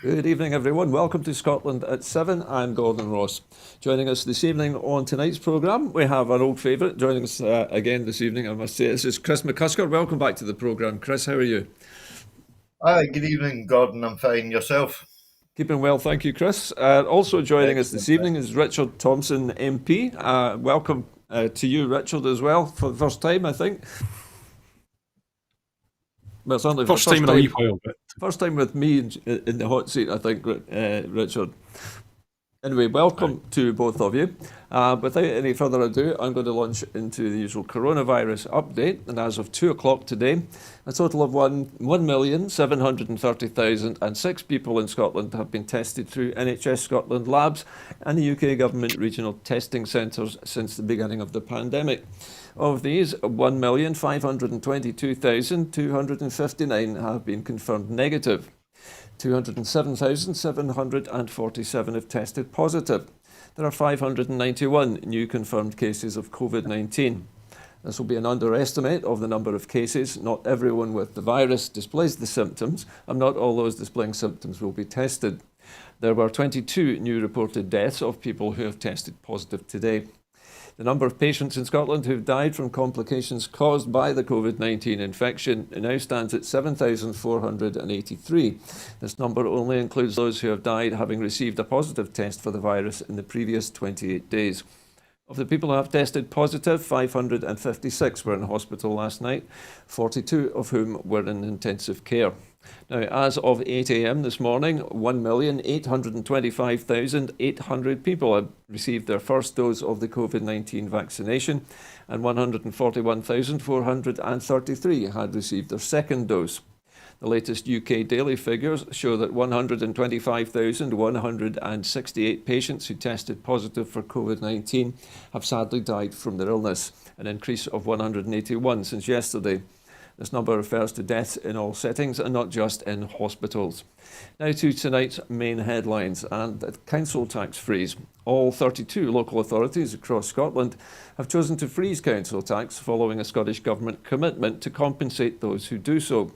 Good evening, everyone. Welcome to Scotland at 7. I'm Gordon Ross. Joining us this evening on tonight's programme, we have our old favourite joining us again this evening, I must say. This is Chris McCusker. Welcome back to the programme. Chris, how are you? Hi, good evening, Gordon. I'm fine. Yourself? Keeping well, thank you, Chris. Also joining us this Excellent. evening is Richard Thomson, MP. Welcome to you, Richard, as well, for the first time, I think. Well, certainly for the First time in a wee while, but first time with me in the hot seat, I think, Richard. Anyway, welcome to both of you. Without any further ado, I'm going to launch into the usual coronavirus update. And as of 2 o'clock today, a total of 1,730,006 people in Scotland have been tested through NHS Scotland labs and the UK government regional testing centres since the beginning of the pandemic. Of these, 1,522,259 have been confirmed negative. 207,747 have tested positive. There are 591 new confirmed cases of COVID-19. This will be an underestimate of the number of cases. Not everyone with the virus displays the symptoms, and not all those displaying symptoms will be tested. There were 22 new reported deaths of people who have tested positive today. The number of patients in Scotland who've died from complications caused by the COVID-19 infection now stands at 7,483. This number only includes those who have died having received a positive test for the virus in the previous 28 days. Of the people who have tested positive, 556 were in hospital last night, 42 of whom were in intensive care. Now, as of 8 a.m. this morning, 1,825,800 people have received their first dose of the COVID-19 vaccination, and 141,433 had received their second dose. The latest UK daily figures show that 125,168 patients who tested positive for COVID-19 have sadly died from their illness, an increase of 181 since yesterday. This number refers to deaths in all settings and not just in hospitals. Now to tonight's main headlines and the council tax freeze. All 32 local authorities across Scotland have chosen to freeze council tax following a Scottish Government commitment to compensate those who do so.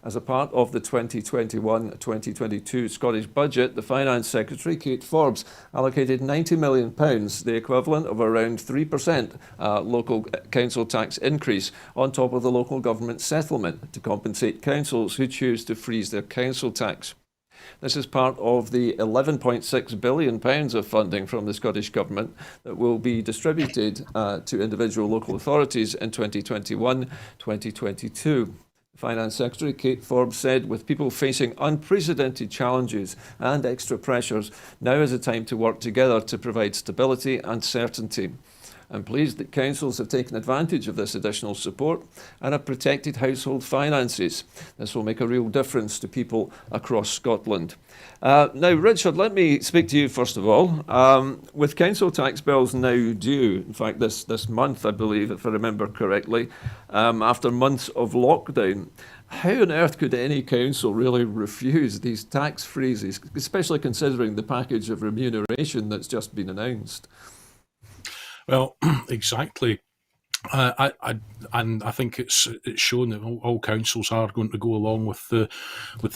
As a part of the 2021-2022 Scottish budget, the Finance Secretary, Kate Forbes, allocated £90 million, the equivalent of around 3% local council tax increase, on top of the local government settlement to compensate councils who choose to freeze their council tax. This is part of the £11.6 billion of funding from the Scottish Government that will be distributed to individual local authorities in 2021-2022. Finance Secretary Kate Forbes said, with people facing unprecedented challenges and extra pressures, now is a time to work together to provide stability and certainty. I'm pleased that councils have taken advantage of this additional support and have protected household finances. This will make a real difference to people across Scotland. Now, Richard, let me speak to you first of all. With council tax bills now due, in fact this month I believe, if I remember correctly, after months of lockdown, how on earth could any council really refuse these tax freezes, especially considering the package of remuneration that's just been announced? well, exactly. And I think it's shown that all councils are going to go along with the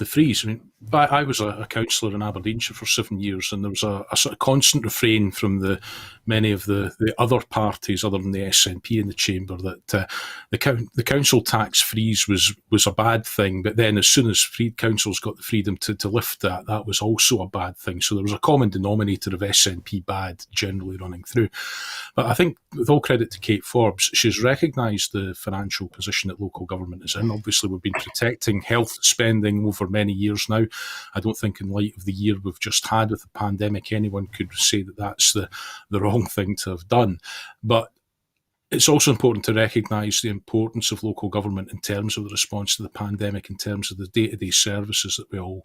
freeze. I mean, I was a councillor in Aberdeenshire for 7 years, and there was a sort of constant refrain from many of the other parties, other than the SNP in the chamber, that the council tax freeze was a bad thing. But then, as soon as councils got the freedom to lift that was also a bad thing. So there was a common denominator of SNP bad generally running through. But I think, with all credit to Kate Forbes, she's recognised the financial position that local government is in. Obviously, we've been protecting health spending over many years now. I don't think, in light of the year we've just had with the pandemic, anyone could say that that's the wrong thing to have done. But it's also important to recognise the importance of local government in terms of the response to the pandemic, in terms of the day-to-day services that we all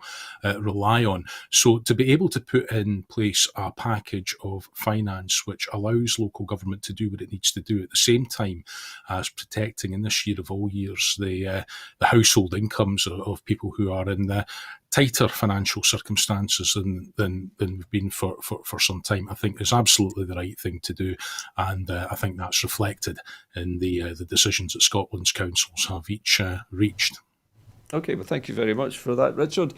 rely on. So to be able to put in place a package of finance which allows local government to do what it needs to do at the same time as protecting, in this year of all years, the household incomes of people who are in the tighter financial circumstances than we've been for some time, I think is absolutely the right thing to do. And I think that's reflected in the decisions that Scotland's councils have each reached. Okay, well, thank you very much for that, Richard.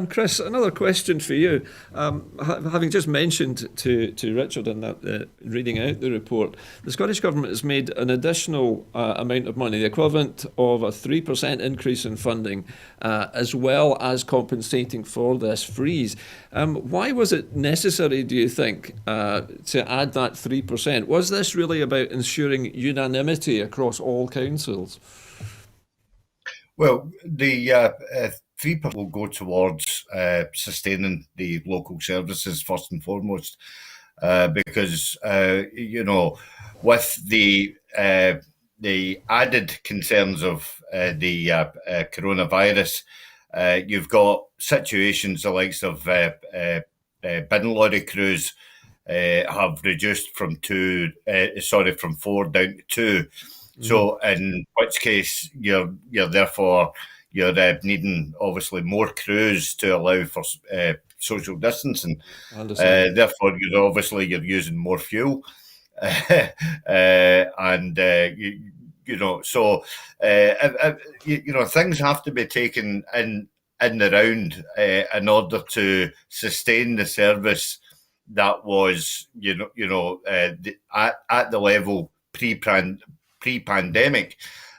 Chris, another question for you. Having just mentioned to Richard in that reading out the report, the Scottish Government has made an additional amount of money, the equivalent of a 3% increase in funding, as well as compensating for this freeze. Why was it necessary, do you think, to add that 3%? Was this really about ensuring unanimity across all councils? Well, the 3% will go towards sustaining the local services first and foremost, because with the added concerns of the coronavirus, you've got situations the likes of bin lorry crews have reduced from from 4 down to 2. So, in which case you're needing obviously more crews to allow for social distancing. Therefore, you're using more fuel, things have to be taken in the round in order to sustain the service that was at the level pre-pandemic,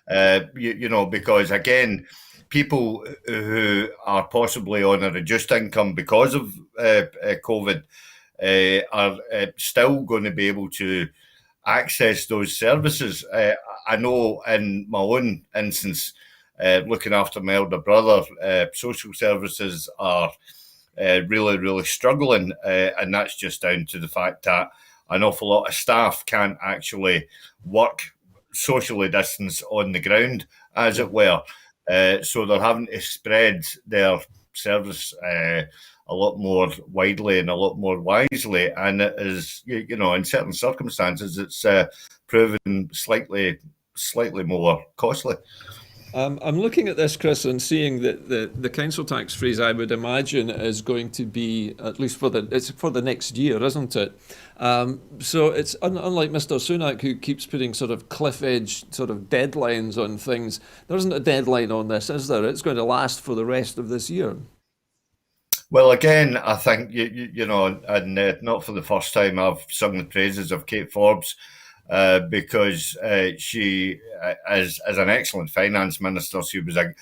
because again, people who are possibly on a reduced income because of COVID are still going to be able to access those services. I know in my own instance, looking after my elder brother, social services are really, really struggling, and that's just down to the fact that an awful lot of staff can't actually work socially distanced on the ground, as it were. So they're having to spread their service a lot more widely and a lot more wisely. And it is, in certain circumstances, it's proven slightly more costly. I'm looking at this, Chris, and seeing that the council tax freeze, I would imagine, is going to be, at least for the next year, isn't it? So it's unlike Mr. Sunak, who keeps putting sort of cliff edge sort of deadlines on things. There isn't a deadline on this, is there? It's going to last for the rest of this year. Well, again, I think, and not for the first time, I've sung the praises of Kate Forbes, because she, as an excellent finance minister, she was a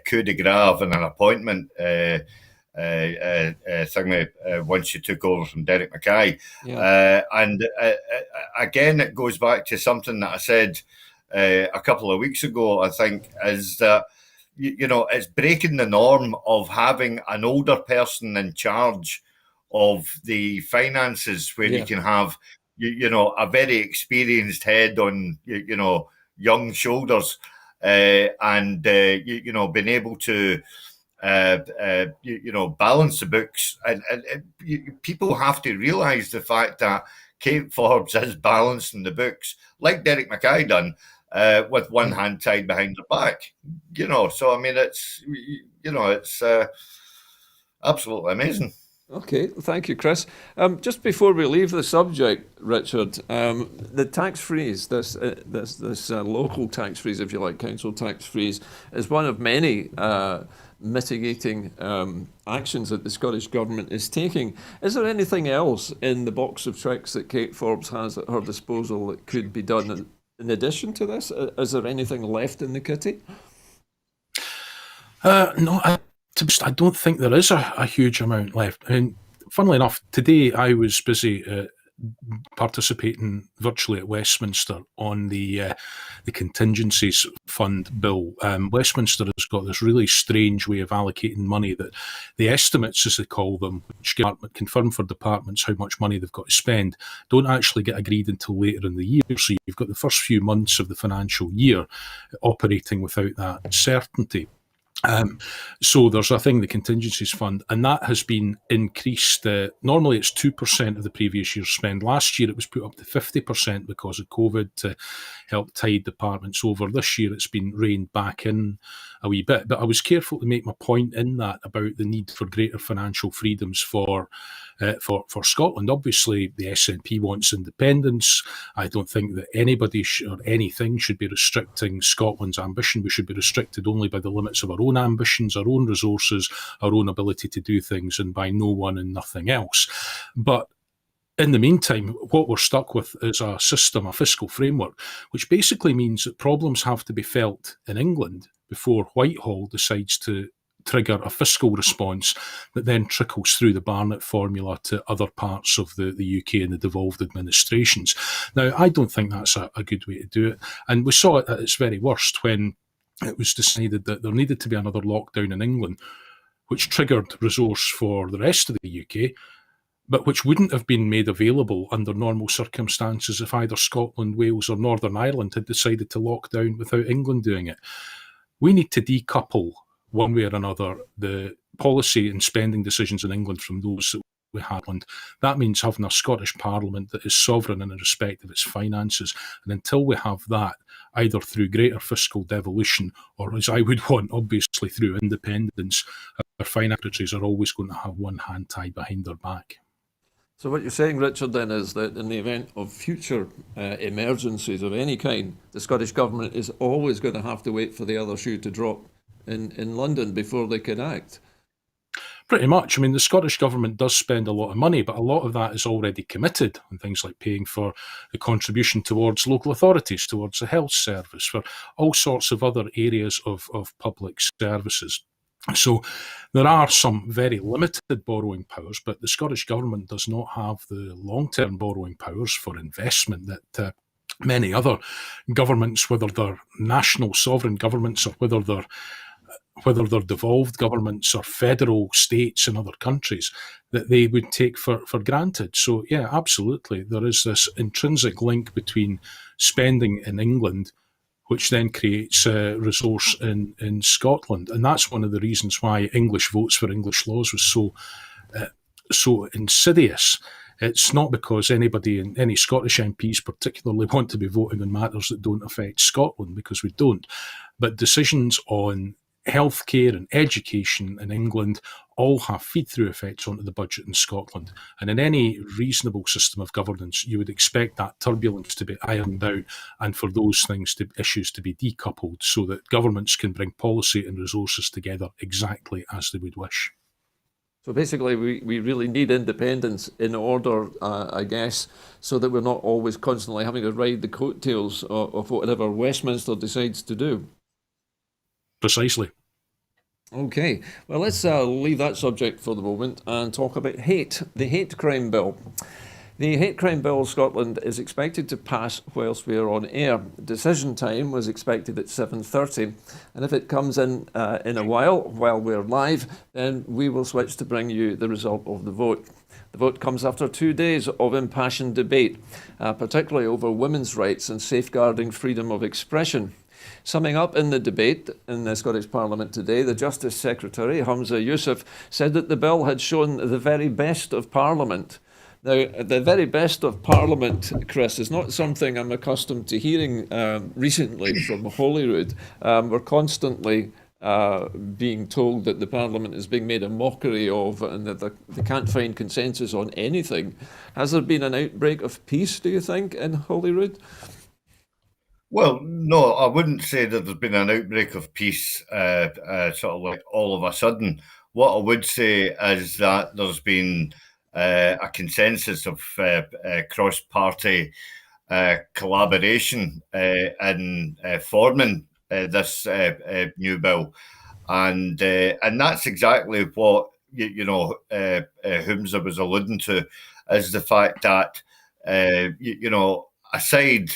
coup de grace and an appointment once she took over from Derek Mackay. Yeah. Again, it goes back to something that I said a couple of weeks ago, I think, is that it's breaking the norm of having an older person in charge of the finances, where you can have a very experienced head on young shoulders, and being able to balance the books. And people have to realise the fact that Kate Forbes is balancing the books like Derek Mackay done, with one hand tied behind her back. So I mean, it's absolutely amazing. Okay, thank you, Chris. Just before we leave the subject, Richard, the tax freeze, this local tax freeze, if you like, council tax freeze, is one of many mitigating actions that the Scottish Government is taking. Is there anything else in the box of tricks that Kate Forbes has at her disposal that could be done in addition to this? Is there anything left in the kitty? No, I don't think there is a huge amount left. I mean, funnily enough, today I was busy participating virtually at Westminster on the contingencies fund bill. Westminster has got this really strange way of allocating money, that the estimates, as they call them, which confirm for departments how much money they've got to spend, don't actually get agreed until later in the year. So you've got the first few months of the financial year operating without that certainty. So there's a thing, the contingencies fund, and that has been increased. Normally it's 2% of the previous year's spend. Last year it was put up to 50% because of COVID to help tide departments over. This year it's been reined back in a wee bit. But I was careful to make my point in that about the need for greater financial freedoms for Scotland. Obviously, the SNP wants independence. I don't think that anybody or anything should be restricting Scotland's ambition. We should be restricted only by the limits of our own ambitions, our own resources, our own ability to do things, and by no one and nothing else. But in the meantime, what we're stuck with is a system, a fiscal framework, which basically means that problems have to be felt in England before Whitehall decides to trigger a fiscal response that then trickles through the Barnett formula to other parts of the UK and the devolved administrations. Now, I don't think that's a good way to do it. And we saw it at its very worst when it was decided that there needed to be another lockdown in England, which triggered resource for the rest of the UK, but which wouldn't have been made available under normal circumstances if either Scotland, Wales or Northern Ireland had decided to lock down without England doing it. We need to decouple, one way or another, the policy and spending decisions in England from those that we have. And that means having a Scottish Parliament that is sovereign in respect of its finances. And until we have that, either through greater fiscal devolution or, as I would want, obviously through independence, our finance secretaries are always going to have one hand tied behind their back. So what you're saying, Richard, then, is that in the event of future emergencies of any kind, the Scottish Government is always going to have to wait for the other shoe to drop in London before they can act. Pretty much. I mean, the Scottish Government does spend a lot of money, but a lot of that is already committed on things like paying for the contribution towards local authorities, towards the health service, for all sorts of other areas of public services. So there are some very limited borrowing powers, but the Scottish Government does not have the long-term borrowing powers for investment that many other governments, whether they're national sovereign governments or whether they're devolved governments or federal states in other countries, that they would take for granted. So yeah, absolutely, there is this intrinsic link between spending in England, which then creates a resource in Scotland. And that's one of the reasons why English votes for English laws was so insidious. It's not because any Scottish MPs particularly want to be voting on matters that don't affect Scotland, because we don't. But decisions on healthcare and education in England all have feed-through effects onto the budget in Scotland. And in any reasonable system of governance, you would expect that turbulence to be ironed out and for those issues to be decoupled so that governments can bring policy and resources together exactly as they would wish. So basically, we really need independence in order, I guess, so that we're not always constantly having to ride the coattails of whatever Westminster decides to do. Precisely. Okay, well, let's leave that subject for the moment and talk about hate, the hate crime bill. The hate crime bill of Scotland is expected to pass whilst we are on air. Decision time was expected at 7:30, and if it comes in a while we're live, then we will switch to bring you the result of the vote. The vote comes after 2 days of impassioned debate, particularly over women's rights and safeguarding freedom of expression. Summing up in the debate in the Scottish Parliament today, the Justice Secretary, Hamza Yousaf, said that the bill had shown the very best of Parliament. Now, the very best of Parliament, Chris, is not something I'm accustomed to hearing recently from Holyrood. We're constantly being told that the Parliament is being made a mockery of and that they can't find consensus on anything. Has there been an outbreak of peace, do you think, in Holyrood? Well, no, I wouldn't say that there's been an outbreak of peace sort of like all of a sudden. What I would say is that there's been a consensus of cross-party collaboration in forming this new bill. And that's exactly what, Humza was alluding to, is the fact that, aside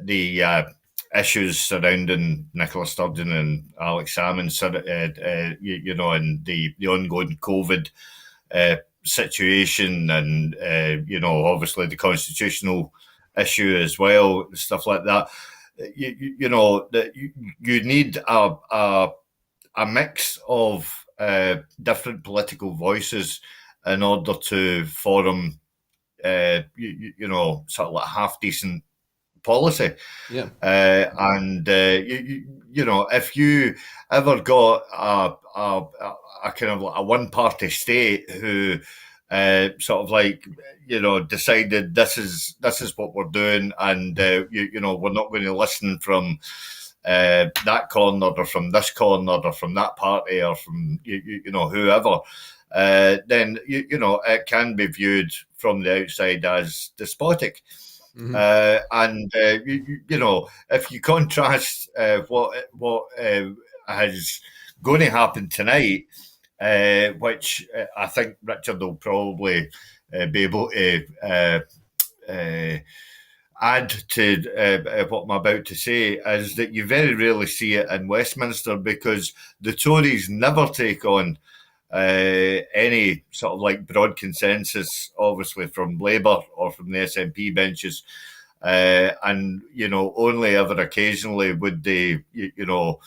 the issues surrounding Nicola Sturgeon and Alex Salmon, and the ongoing COVID situation, and obviously the constitutional issue as well, stuff like that. You need a mix of different political voices in order to form, sort of like half decent policy. Yeah. You know, if you ever got a kind of like a one-party state who sort of like, you know, decided this is what we're doing, and you know, we're not going to listen from that corner or from this corner or from that party or from you know, whoever, then you know, it can be viewed from the outside as despotic. You know, if you contrast what is going to happen tonight, which I think Richard will probably be able to add to what I'm about to say, is that you very rarely see it in Westminster, because the Tories never take on any sort of like broad consensus, obviously from Labour or from the SNP benches. And, you know, only ever occasionally would they, you know,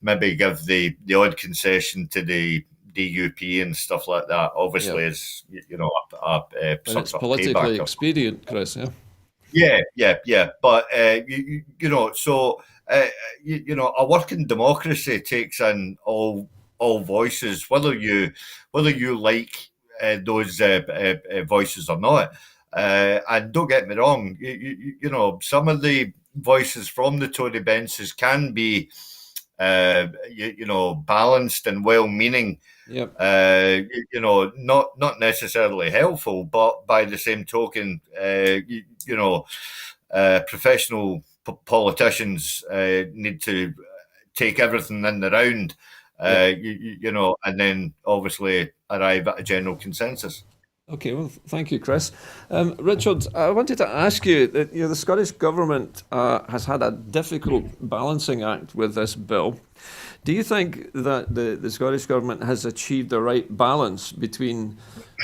maybe give the odd concession to the DUP and stuff like that. Obviously, as you know, But it's politically expedient, Chris. Yeah. But you know, so you know, a working democracy takes in all voices, whether you like those voices or not. And don't get me wrong, you know, some of the voices from the Tory benches can be, you know, balanced and well-meaning. Yep. You know, not necessarily helpful, but by the same token, you know, professional politicians need to take everything in the round, you know, and then obviously arrive at a general consensus. Okay, well, thank you, Chris. Richard, I wanted to ask you that, you know, the Scottish Government has had a difficult balancing act with this bill. Do you think that the Scottish Government has achieved the right balance between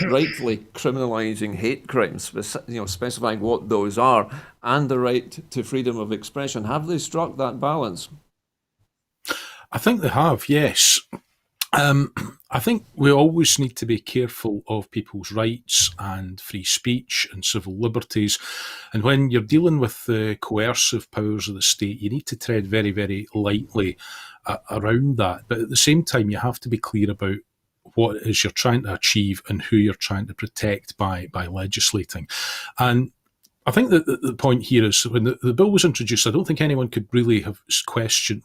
rightfully criminalising hate crimes, you know, specifying what those are, and the right to freedom of expression? Have they struck that balance? I think they have, yes. I think we always need to be careful of people's rights and free speech and civil liberties. And when you're dealing with the coercive powers of the state, you need to tread very, very lightly around that. But at the same time, you have to be clear about what it is you're trying to achieve and who you're trying to protect by legislating. And I think that the point here is, when the bill was introduced, I don't think anyone could really have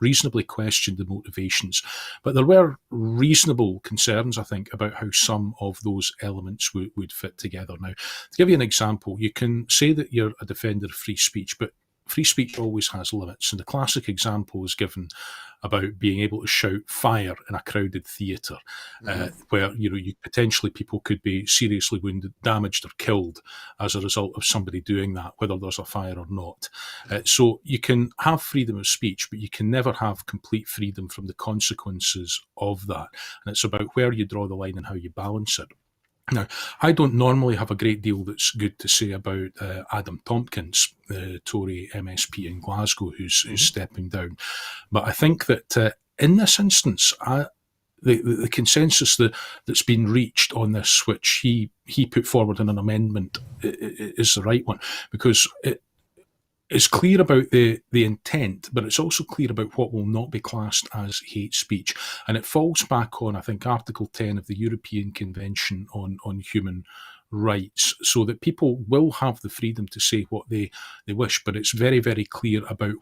reasonably questioned the motivations. But there were reasonable concerns, I think, about how some of those elements would fit together. Now, to give you an example, you can say that you're a defender of free speech, but free speech always has limits. And the classic example is given about being able to shout fire in a crowded theatre, where, you know, potentially people could be seriously wounded, damaged or killed as a result of somebody doing that, whether there's a fire or not. So you can have freedom of speech, but you can never have complete freedom from the consequences of that. And it's about where you draw the line and how you balance it. Now, I don't normally have a great deal that's good to say about Adam Tompkins, the Tory MSP in Glasgow, who's stepping down. But I think that in this instance, the consensus that's been reached on this, which he put forward in an amendment, is the right one, because it's clear about the intent, but it's also clear about what will not be classed as hate speech. And it falls back on, I think, Article 10 of the European Convention on Human Rights, so that people will have the freedom to say what they wish, but it's very, very clear about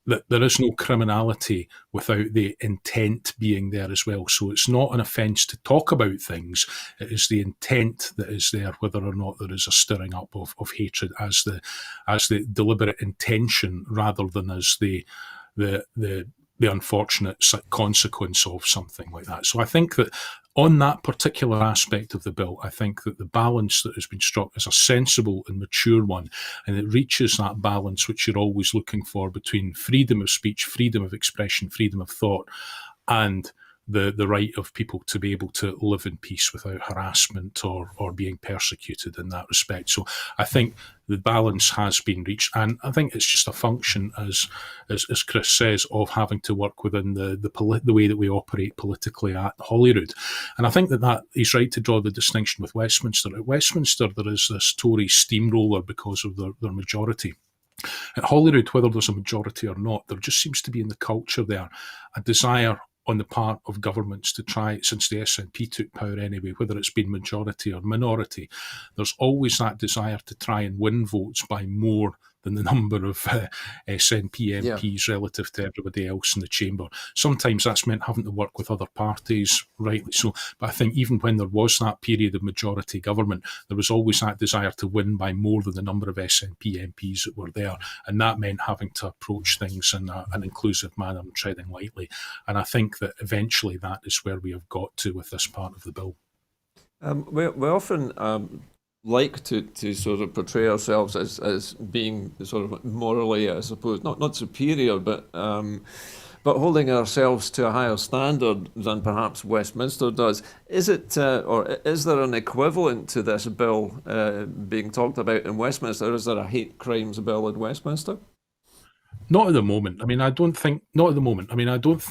that there is no criminality without the intent being there as well. So it's not an offence to talk about things. It is the intent that is there, whether or not there is a stirring up of hatred as the deliberate intention, rather than as the unfortunate consequence of something like that. So I think that on that particular aspect of the bill, I think that the balance that has been struck is a sensible and mature one, and it reaches that balance which you're always looking for between freedom of speech, freedom of expression, freedom of thought, and the right of people to be able to live in peace without harassment or being persecuted in that respect. So I think the balance has been reached, and I think it's just a function, as Chris says, of having to work within the way that we operate politically at Holyrood. And I think that he's right to draw the distinction with Westminster. At Westminster, there is this Tory steamroller because of their majority. At Holyrood, whether there's a majority or not, there just seems to be in the culture there a desire on the part of governments to try, since the SNP took power anyway, whether it's been majority or minority, there's always that desire to try and win votes by more than the number of SNP MPs relative to everybody else in the chamber. Sometimes that's meant having to work with other parties, rightly so. But I think even when there was that period of majority government, there was always that desire to win by more than the number of SNP MPs that were there. And that meant having to approach things in an inclusive manner and treading lightly. And I think that eventually that is where we have got to with this part of the bill. We often like to sort of portray ourselves as being sort of morally, I suppose, not superior, but holding ourselves to a higher standard than perhaps Westminster does. Is it, or is there an equivalent to this bill being talked about in Westminster? Is there a hate crimes bill in Westminster? Not at the moment. I mean, I don't think, not at the moment. I mean, I don't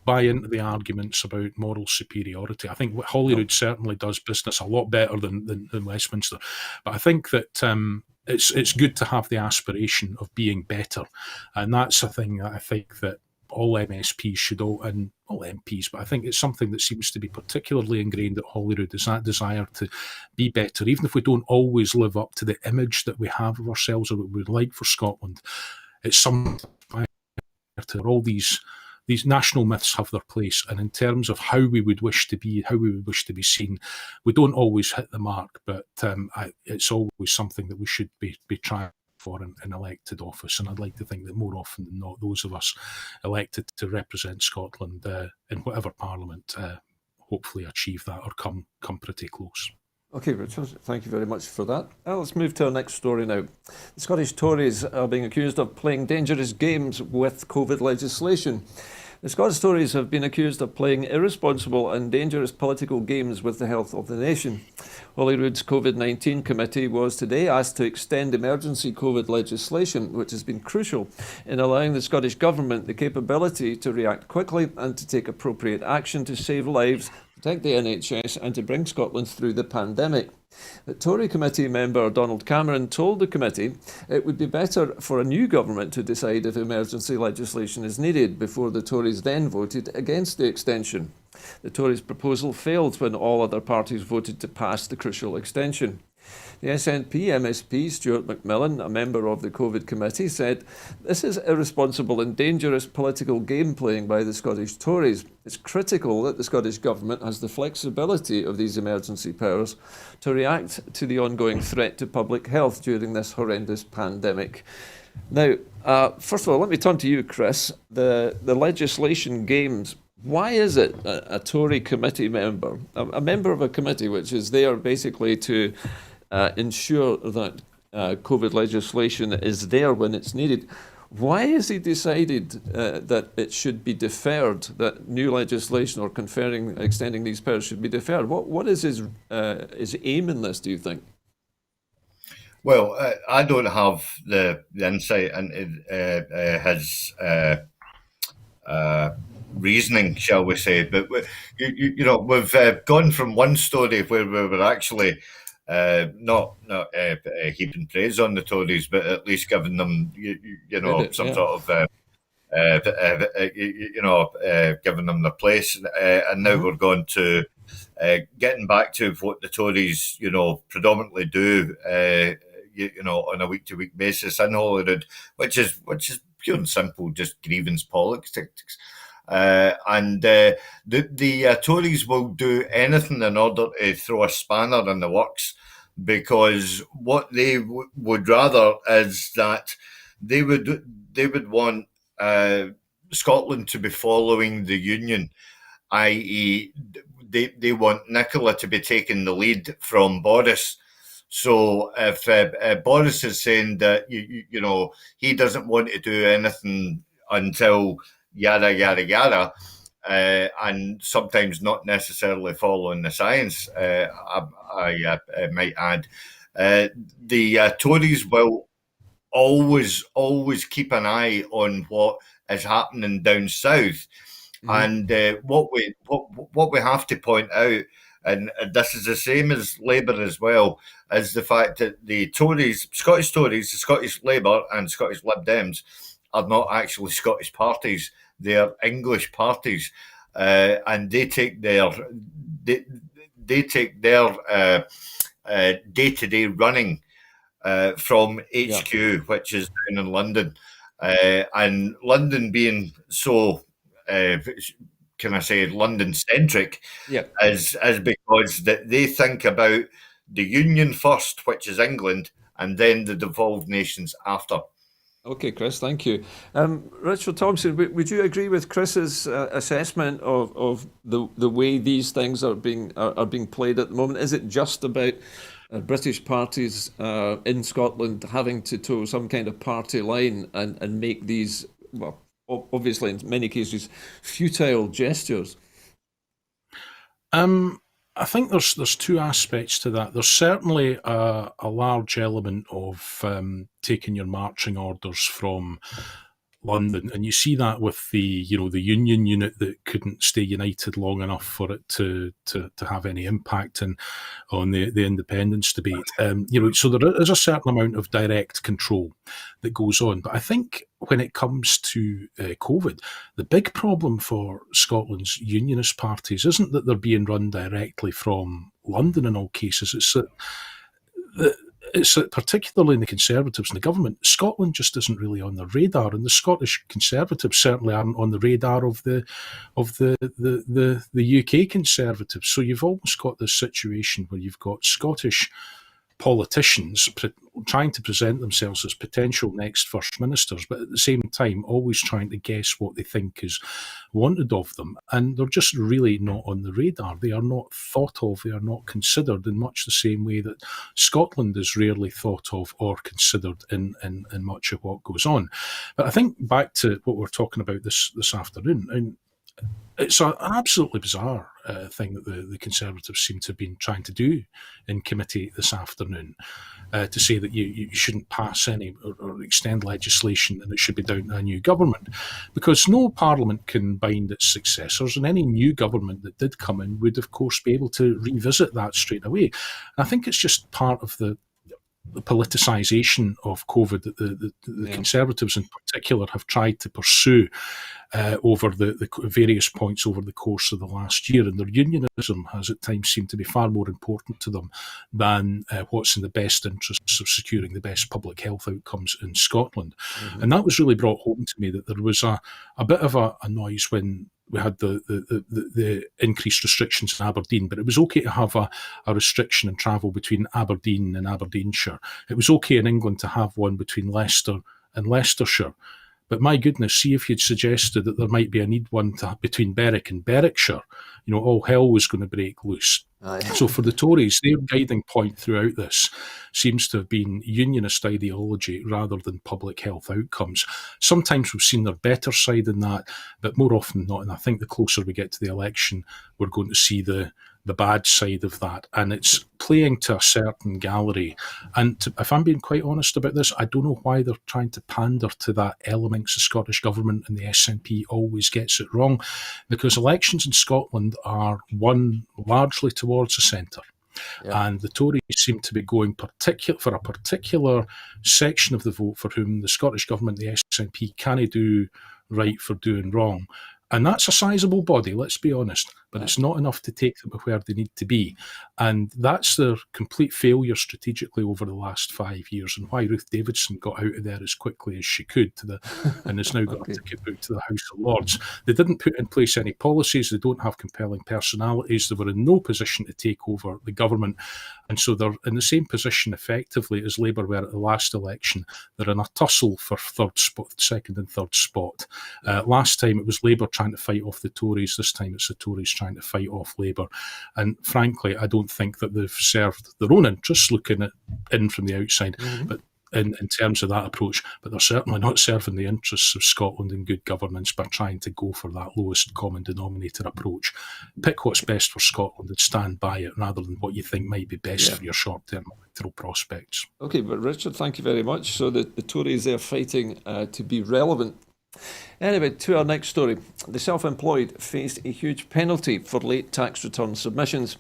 buy into the arguments about moral superiority. I think Holyrood certainly does business a lot better than Westminster. But I think that it's good to have the aspiration of being better. And that's a thing that I think that all MSPs should, and all MPs, but I think it's something that seems to be particularly ingrained at Holyrood, is that desire to be better, even if we don't always live up to the image that we have of ourselves or what we'd like for Scotland. It's something to all these national myths have their place, and in terms of how we would wish to be seen, we don't always hit the mark, but it's always something that we should be trying for in elected office. And I'd like to think that more often than not, those of us elected to represent Scotland in whatever parliament hopefully achieve that or come pretty close. Okay, Richard, thank you very much for that. Let's move to our next story now. The Scottish Tories are being accused of playing dangerous games with COVID legislation. The Scottish Tories have been accused of playing irresponsible and dangerous political games with the health of the nation. Holyrood's COVID-19 committee was today asked to extend emergency COVID legislation, which has been crucial in allowing the Scottish Government the capability to react quickly and to take appropriate action to save lives, protect the NHS and to bring Scotland through the pandemic. The Tory committee member Donald Cameron told the committee it would be better for a new government to decide if emergency legislation is needed before the Tories then voted against the extension. The Tories' proposal failed when all other parties voted to pass the crucial extension. The SNP MSP Stuart McMillan, a member of the COVID committee, said, "This is irresponsible and dangerous political game playing by the Scottish Tories. It's critical that the Scottish Government has the flexibility of these emergency powers to react to the ongoing threat to public health during this horrendous pandemic." Now, first of all, let me turn to you, Chris. The legislation games. Why is it a Tory committee member, a member of a committee which is there basically to ensure that COVID legislation is there when it's needed, why has he decided that it should be deferred, that new legislation or extending these powers should be deferred? What is his aim in this, do you think? Well, I don't have the insight into his reasoning, shall we say, but we've gone from one story where we were actually not heaping praise on the Tories, but at least giving them some sort of giving them the place, and now we're going to getting back to what the Tories predominantly do on a week-to-week basis in Holyrood, which is pure and simple just grievance politics. And the Tories will do anything in order to throw a spanner in the works, because what they would rather is that they would want Scotland to be following the Union, i.e. they want Nicola to be taking the lead from Boris. So if Boris is saying that he doesn't want to do anything until yada, yada, yada, and sometimes not necessarily following the science, I might add. The Tories will always keep an eye on what is happening down south. Mm-hmm. And what we have to point out and this is the same as Labour as well, is the fact that the Tories, Scottish Tories, the Scottish Labour and Scottish Lib Dems are not actually Scottish parties. They are English parties, and they take their day-to-day running from HQ, which is down in London. And London being so, can I say, London-centric, is because that they think about the Union first, which is England, and then the devolved nations after. Okay, Chris, thank you. Richard Thomson, would you agree with Chris's assessment of the way these things are being played at the moment? Is it just about British parties in Scotland having to toe some kind of party line and make these, well, obviously in many cases, futile gestures? I think there's two aspects to that. There's certainly a large element of taking your marching orders from London, and you see that with the union unit that couldn't stay united long enough for it to have any impact on the independence debate. So there is a certain amount of direct control that goes on. But I think when it comes to COVID, the big problem for Scotland's unionist parties isn't that they're being run directly from London in all cases. It's that particularly in the Conservatives and the government, Scotland just isn't really on the radar, and the Scottish Conservatives certainly aren't on the radar of the UK Conservatives. So you've almost got this situation where you've got Scottish politicians trying to present themselves as potential next First Ministers, but at the same time always trying to guess what they think is wanted of them. And they're just really not on the radar. They are not thought of, they are not considered in much the same way that Scotland is rarely thought of or considered in much of what goes on. But I think back to what we're talking about this afternoon, and it's an absolutely bizarre thing that the Conservatives seem to have been trying to do in committee this afternoon, to say that you shouldn't pass any or extend legislation and it should be down to a new government, because no parliament can bind its successors, and any new government that did come in would, of course, be able to revisit that straight away. And I think it's just part of the politicisation of COVID that the Conservatives in particular have tried to pursue over the various points over the course of the last year. And their unionism has at times seemed to be far more important to them than what's in the best interests of securing the best public health outcomes in Scotland. Mm-hmm. And that was really brought home to me, that there was a bit of a noise when we had the increased restrictions in Aberdeen, but it was okay to have a restriction in travel between Aberdeen and Aberdeenshire. It was okay in England to have one between Leicester and Leicestershire. But my goodness, see if you'd suggested that there might be a need one between Berwick and Berwickshire, all hell was going to break loose. So for the Tories, their guiding point throughout this seems to have been unionist ideology rather than public health outcomes. Sometimes we've seen their better side in that, but more often than not, and I think the closer we get to the election, we're going to see the bad side of that. And it's playing to a certain gallery. And if I'm being quite honest about this, I don't know why they're trying to pander to that element. The Scottish Government and the SNP always gets it wrong, because elections in Scotland are won largely towards the centre. Yeah. And the Tories seem to be going for a particular section of the vote for whom the Scottish Government, the SNP, can't do right for doing wrong. And that's a sizable body, let's be honest, but it's not enough to take them where they need to be. And that's their complete failure strategically over the last 5 years, and why Ruth Davidson got out of there as quickly as she could and has now got a ticket booked to the House of Lords. They didn't put in place any policies. They don't have compelling personalities. They were in no position to take over the government. And so they're in the same position effectively as Labour were at the last election. They're in a tussle for second and third spot. Last time it was Labour trying to fight off the Tories. This time it's the Tories trying to fight off Labour. And frankly, I don't think that they've served their own interests looking in from the outside, but in terms of that approach, but they're certainly not serving the interests of Scotland and good governance by trying to go for that lowest common denominator approach. Pick what's best for Scotland and stand by it, rather than what you think might be best for your short-term electoral prospects. Okay, but Richard, thank you very much. So the Tories, they're fighting to be relevant Anyway, to our next story. The self-employed faced a huge penalty for late tax return submissions.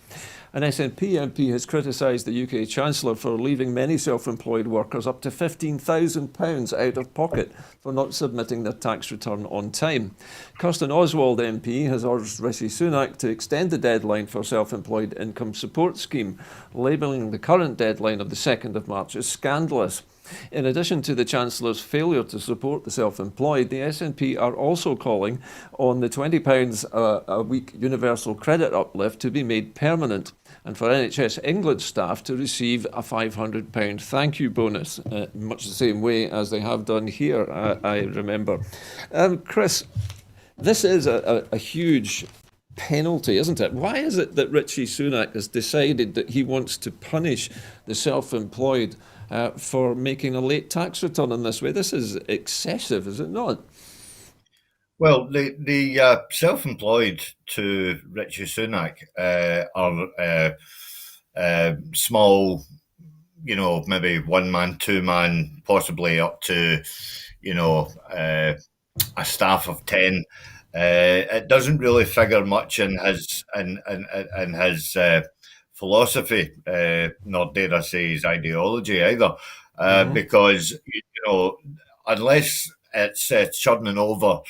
An SNP MP has criticised the UK Chancellor for leaving many self-employed workers up to £15,000 out of pocket for not submitting their tax return on time. Kirsten Oswald MP has urged Rishi Sunak to extend the deadline for self-employed income support scheme, labelling the current deadline of the 2nd of March as scandalous. In addition to the Chancellor's failure to support the self-employed, the SNP are also calling on the £20 a week universal credit uplift to be made permanent, and for NHS England staff to receive a £500 thank you bonus, much the same way as they have done here, I remember. Chris, this is a huge penalty, isn't it? Why is it that Rishi Sunak has decided that he wants to punish the self-employed for making a late tax return in this way? This is excessive, is it not? Well, the self-employed to Rishi Sunak are small, maybe one man, two man, possibly up to, a staff of 10. It doesn't really figure much in his philosophy, nor dare I say his ideology either, because unless it's churning over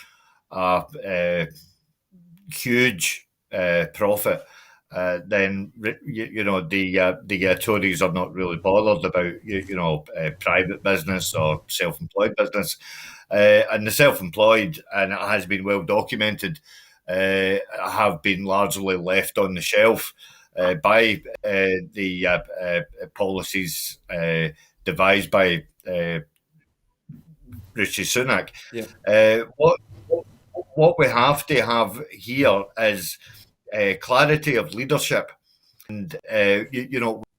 a huge profit, then the Tories are not really bothered about private business or self-employed business, and the self-employed, and it has been well documented, have been largely left on the shelf by the policies devised by Rishi Sunak. Yeah. What we have to have here is clarity of leadership, and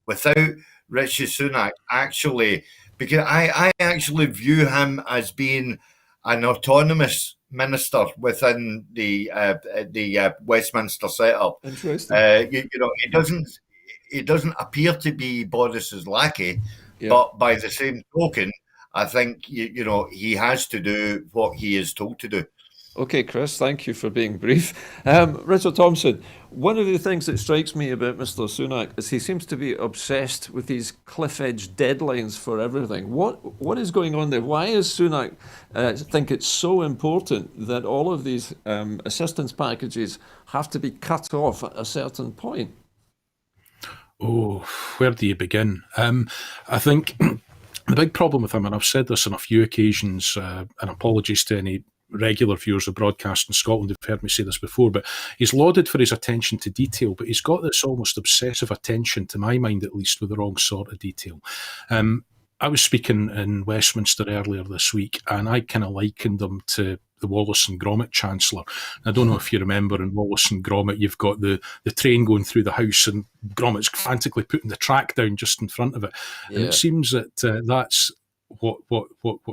without Rishi Sunak actually, because I actually view him as being an autonomous minister within the Westminster setup. Interesting. He doesn't appear to be Boris's lackey, Yeah. but by the same token, I think he has to do what he is told to do. Okay, Chris, thank you for being brief. Richard Thomson, one of the things that strikes me about Mr. Sunak is he seems to be obsessed with these cliff-edge deadlines for everything. What is going on there? Why is Sunak think it's so important that all of these assistance packages have to be cut off at a certain point? Oh, where do you begin? I think the big problem with him, and I've said this on a few occasions, and apologies to any regular viewers of broadcast in Scotland who've heard me say this before, but he's lauded for his attention to detail, but he's got this almost obsessive attention, to my mind at least, with the wrong sort of detail. I was speaking in Westminster earlier this week, and I kind of likened him to the Wallace and Gromit Chancellor. I don't know if you remember, in Wallace and Gromit, you've got the train going through the house and Gromit's frantically putting the track down just in front of it. Yeah. And it seems that that's what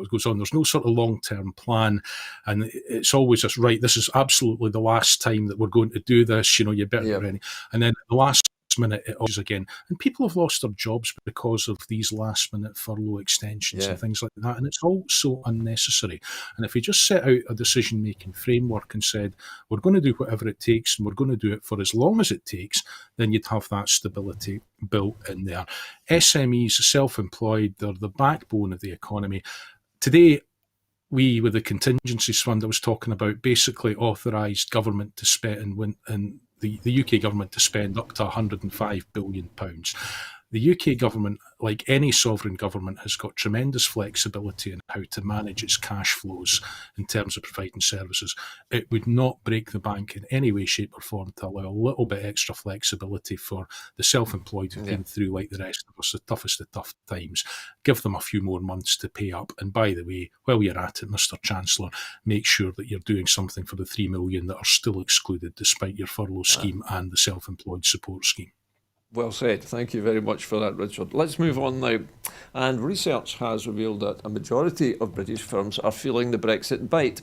goes on. There's no sort of long-term plan, and it's always just, right, this is absolutely the last time that we're going to do this, you better get ready. And then at the last minute it always again, and people have lost their jobs because of these last minute furlough extensions and things like that, and it's all so unnecessary. And if we just set out a decision making framework and said we're going to do whatever it takes and we're going to do it for as long as it takes, then you'd have that stability built in there. SMEs, self-employed, they're the backbone of the economy. Today, we, with the contingencies fund I was talking about, basically authorised government to spend, and the UK government to spend up to £105 billion. The UK government, like any sovereign government, has got tremendous flexibility in how to manage its cash flows in terms of providing services. It would not break the bank in any way, shape or form to allow a little bit extra flexibility for the self-employed who've been through, like the rest of us, the toughest of tough times. Give them a few more months to pay up. And by the way, while you're at it, Mr. Chancellor, make sure that you're doing something for the 3 million that are still excluded despite your furlough scheme and the self-employed support scheme. Well said. Thank you very much for that, Richard. Let's move on now. And research has revealed that a majority of British firms are feeling the Brexit bite.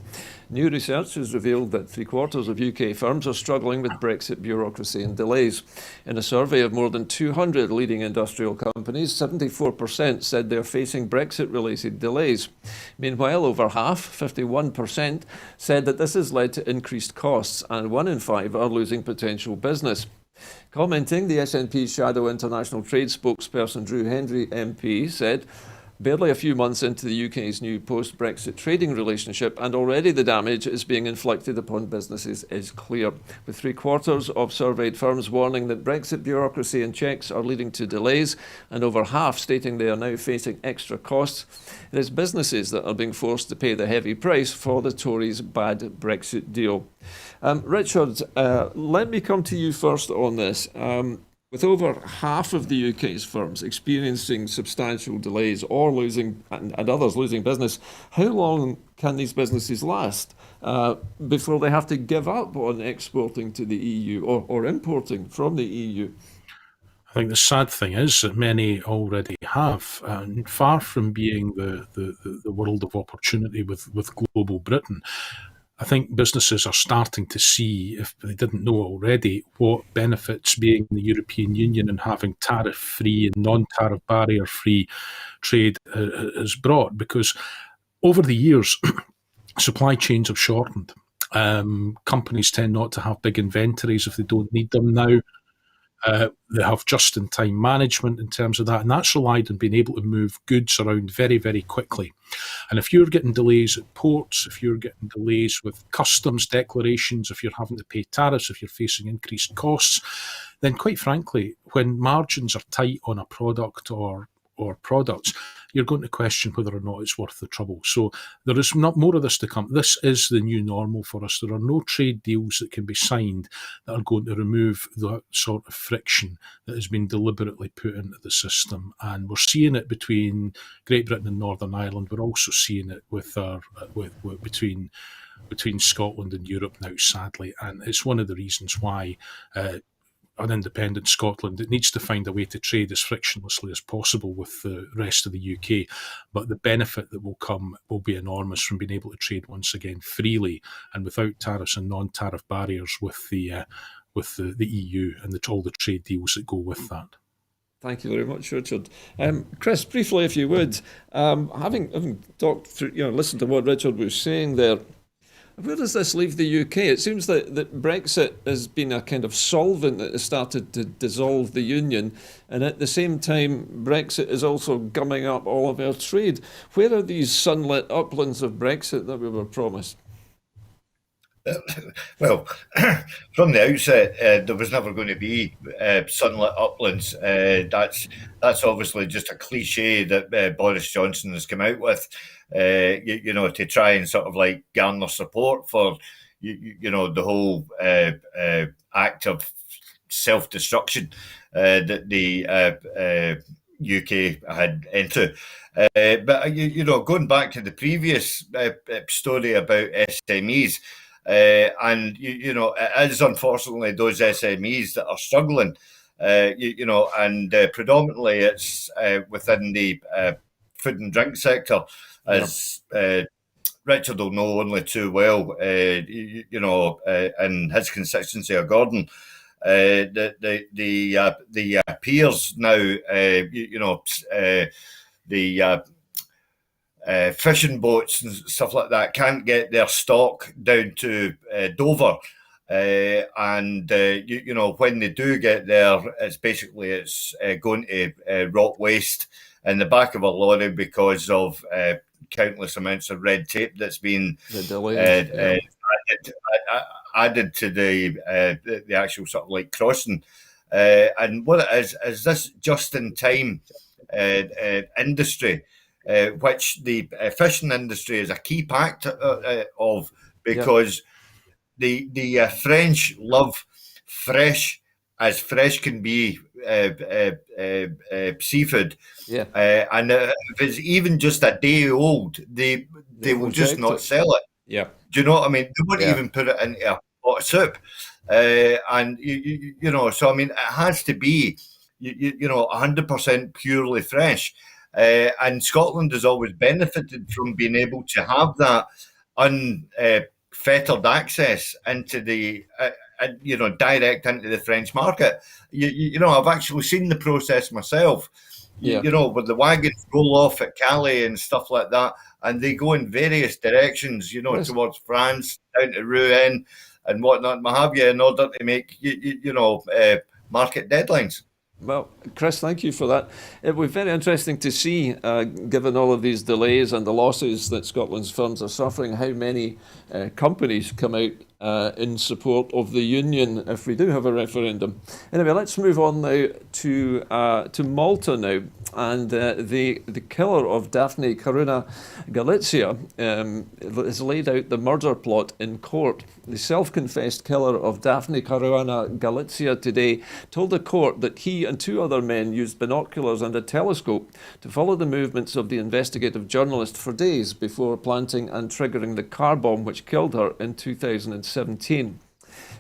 New research has revealed that 3/4 of UK firms are struggling with Brexit bureaucracy and delays. In a survey of more than 200 leading industrial companies, 74% said they're facing Brexit-related delays. Meanwhile, over half, 51%, said that this has led to increased costs, and 1 in 5 are losing potential business. Commenting, the SNP Shadow International Trade spokesperson Drew Hendry MP said, barely a few months into the UK's new post-Brexit trading relationship, and already the damage is being inflicted upon businesses is clear, with 3/4 of surveyed firms warning that Brexit bureaucracy and checks are leading to delays, and over half stating they are now facing extra costs. It is businesses that are being forced to pay the heavy price for the Tories' bad Brexit deal. Richard, let me come to you first on this. With over half of the UK's firms experiencing substantial delays or losing, and others losing business, how long can these businesses last before they have to give up on exporting to the EU or importing from the EU? I think the sad thing is that many already have. And far from being the world of opportunity with global Britain, I think businesses are starting to see, if they didn't know already, what benefits being in the European Union and having tariff-free and non-tariff barrier-free trade has brought. Because over the years, supply chains have shortened. Companies tend not to have big inventories if they don't need them now. They have just-in-time management in terms of that, and that's relied on being able to move goods around very, very quickly. And if you're getting delays at ports, if you're getting delays with customs declarations, if you're having to pay tariffs, if you're facing increased costs, then quite frankly, when margins are tight on a product or products, you're going to question whether or not it's worth the trouble. So there is not more of this to come. This is the new normal for us. There are no trade deals that can be signed that are going to remove that sort of friction that has been deliberately put into the system. And we're seeing it between Great Britain and Northern Ireland. We're also seeing it with between Scotland and Europe now, sadly. And it's one of the reasons why an independent Scotland that needs to find a way to trade as frictionlessly as possible with the rest of the UK. But the benefit that will come will be enormous from being able to trade once again freely and without tariffs and non-tariff barriers with the EU and all the trade deals that go with that. Thank you very much, Richard. Chris, briefly, if you would, having talked through, listened to what Richard was saying there, where does this leave the UK? It seems that Brexit has been a kind of solvent that has started to dissolve the union, and at the same time, Brexit is also gumming up all of our trade. Where are these sunlit uplands of Brexit that we were promised? Well, from the outset, there was never going to be sunlit uplands. That's obviously just a cliche that Boris Johnson has come out with, to try and sort of like garner support for, the whole act of self-destruction that the UK had into. But going back to the previous story about SMEs. And it is unfortunately those SMEs that are struggling, and predominantly it's within the food and drink sector, as Richard will know only too well, in his constituency of Gordon. The peers now, fishing boats and stuff like that can't get their stock down to Dover, and when they do get there, it's going to rock waste in the back of a lorry because of countless amounts of red tape that's been added to the actual sort of like crossing, and what it is this just-in-time industry. Which the fishing industry is a key part of, because the French love fresh as fresh can be seafood, and if it's even just a day old, they will just not sell it. Yeah, do you know what I mean? They won't even put it into a pot of soup, and so I mean, it has to be 100% purely fresh. And Scotland has always benefited from being able to have that unfettered access into the, direct into the French market. I've actually seen the process myself. Where the wagons roll off at Calais and stuff like that, and they go in various directions, Yes. towards France, down to Rouen and whatnot, what have you, in order to make, market deadlines. Well, Chris, thank you for that. It was very interesting to see, given all of these delays and the losses that Scotland's firms are suffering, how many companies come out in support of the union if we do have a referendum. Anyway, let's move on now to Malta now. And the killer of Daphne Caruana Galizia has laid out the murder plot in court. The self-confessed killer of Daphne Caruana Galizia today told the court that he and two other men used binoculars and a telescope to follow the movements of the investigative journalist for days before planting and triggering the car bomb which killed her in 2017.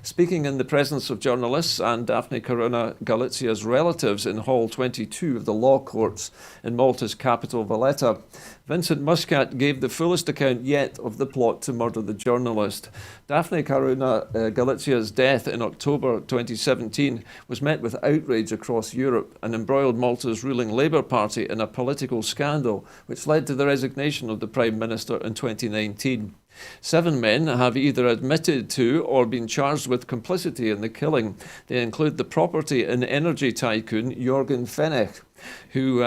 Speaking in the presence of journalists and Daphne Caruana Galizia's relatives in Hall 22 of the Law Courts in Malta's capital Valletta, Vincent Muscat gave the fullest account yet of the plot to murder the journalist. Daphne Caruana Galizia's death in October 2017 was met with outrage across Europe and embroiled Malta's ruling Labour Party in a political scandal which led to the resignation of the Prime Minister in 2019. 7 men have either admitted to or been charged with complicity in the killing. They include the property and energy tycoon Jorgen Fenech, who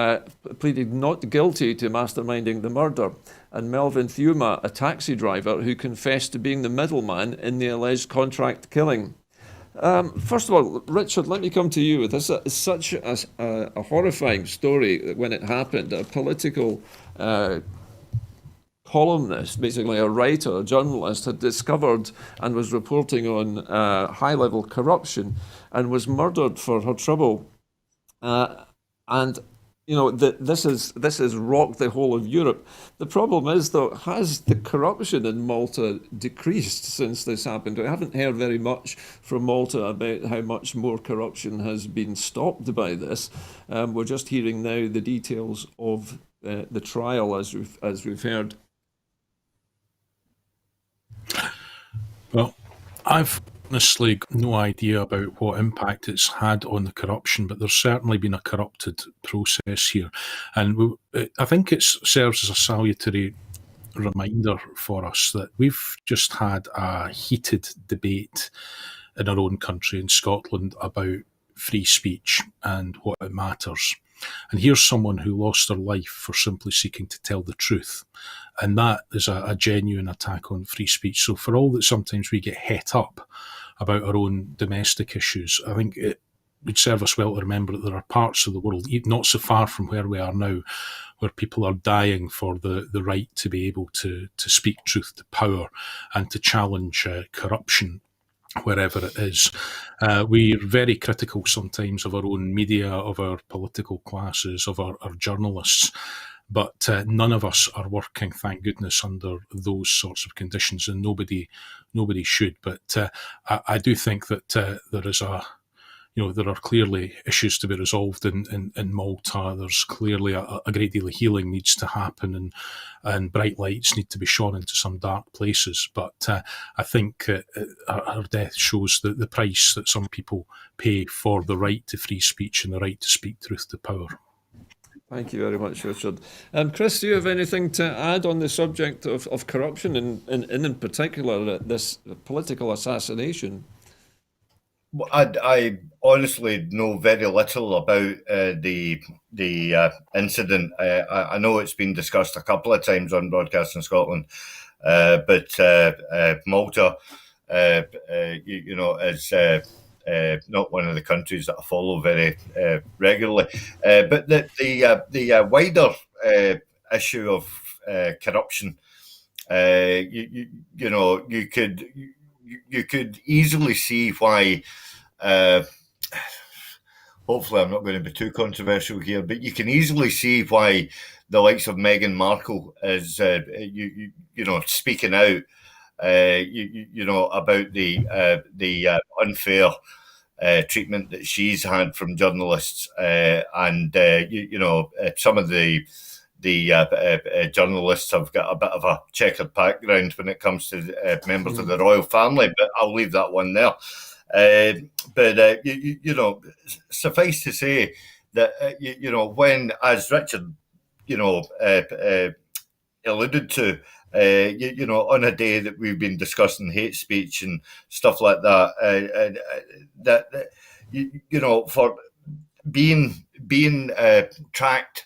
pleaded not guilty to masterminding the murder, and Melvin Thuma, a taxi driver who confessed to being the middleman in the alleged contract killing. First of all, Richard, let me come to you. This is such a horrifying story when it happened. A political columnist, basically a writer, a journalist, had discovered and was reporting on high-level corruption and was murdered for her trouble. And this has rocked the whole of Europe. The problem is, though, has the corruption in Malta decreased since this happened? I haven't heard very much from Malta about how much more corruption has been stopped by this. We're just hearing now the details of the trial, as we've heard. Well, I've honestly got no idea about what impact it's had on the corruption, but there's certainly been a corrupted process here. And I think it serves as a salutary reminder for us that we've just had a heated debate in our own country, in Scotland, about free speech and what it matters. And here's someone who lost their life for simply seeking to tell the truth. And that is a genuine attack on free speech. So for all that sometimes we get het up about our own domestic issues, I think it would serve us well to remember that there are parts of the world, not so far from where we are now, where people are dying for the right to be able to speak truth to power and to challenge corruption wherever it is. We're very critical sometimes of our own media, of our political classes, of our journalists, but none of us are working, thank goodness, under those sorts of conditions, and nobody should. But I do think that there is there are clearly issues to be resolved in Malta. There's clearly a great deal of healing needs to happen, and bright lights need to be shone into some dark places. But I think our death shows the price that some people pay for the right to free speech and the right to speak truth to power. Thank you very much, Richard. Chris, do you have anything to add on the subject of corruption and in particular this political assassination? I honestly know very little about the incident. I know it's been discussed a couple of times on Broadcasting Scotland, but Malta, is not one of the countries that I follow very regularly. But the wider issue of corruption, you could easily see why. Hopefully, I'm not going to be too controversial here, but you can easily see why the likes of Meghan Markle is, speaking out, about the unfair treatment that she's had from journalists, and some of the journalists have got a bit of a checkered background when it comes to members of the royal family, but I'll leave that one there. Suffice to say that when, as Richard alluded to, on a day that we've been discussing hate speech and stuff like that, for being tracked,